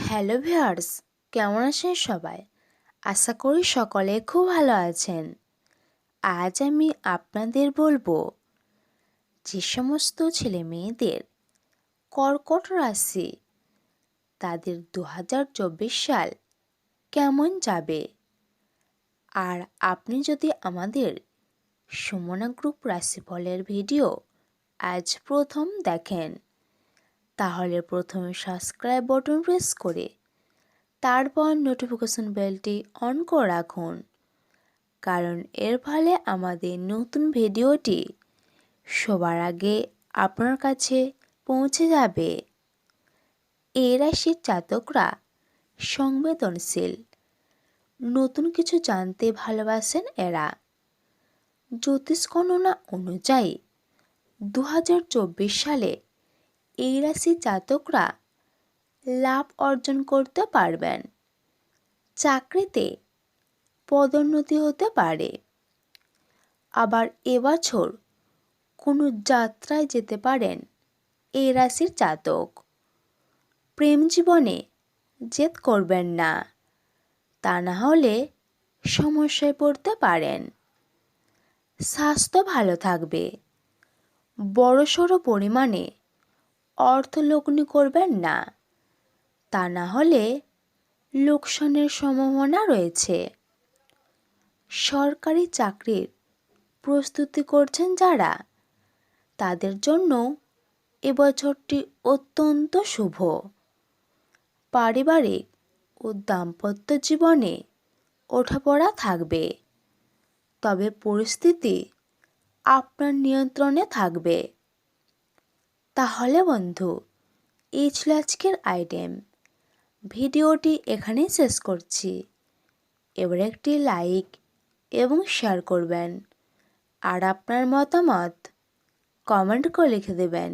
Hello viewers, কেমন আছেন সবাই? আশা করি সকলে খুব ভালো আছেন। আজ আমি আপনাদের বলবো যে সমস্ত ছেলে মেয়েদের কর্কট রাশি তাদের 2024 সাল কেমন যাবে। আর আপনি যদি আমাদের সুমনা গ্রুপ রাশিফলের ভিডিও আজ প্রথম দেখেন, তাহলে প্রথমে সাবস্ক্রাইব বাটন প্রেস করে তারপর নোটিফিকেশন বেলটি অন করে রাখুন, কারণ এর ফলে আমাদের নতুন ভিডিওটি সবার আগে আপনার কাছে পৌঁছে যাবে। এই রাশির জাতকরা সংবেদনশীল, নতুন কিছু জানতে ভালোবাসেন এরা। জ্যোতিষ গণনা অনুযায়ী 2024 সালে এই রাশির জাতকরা লাভ অর্জন করতে পারবেন। চাকরিতে পদোন্নতি হতে পারে। আবার এবছর কোনো যাত্রায় যেতে পারেন এই রাশির জাতক। প্রেম জীবনে জেদ করবেন না, তা না হলে সমস্যায় পড়তে পারেন। স্বাস্থ্য ভালো থাকবে। বড়সড় পরিমাণে অর্থ লগ্নি করবেন না, তা না হলে লোকসানের সম্ভাবনা রয়েছে। সরকারি চাকরির প্রস্তুতি করছেন যারা, তাদের জন্য এবছরটি অত্যন্ত শুভ। পারিবারিক ও দাম্পত্য জীবনে ওঠাপড়া থাকবে, তবে পরিস্থিতি আপনার নিয়ন্ত্রণে থাকবে। তাহলে বন্ধু, এই ছিল আজকের আইটেম। ভিডিওটি এখানেই শেষ করছি। এবার একটি লাইক এবং শেয়ার করবেন, আর আপনার মতামত কমেন্ট করে লিখে দেবেন।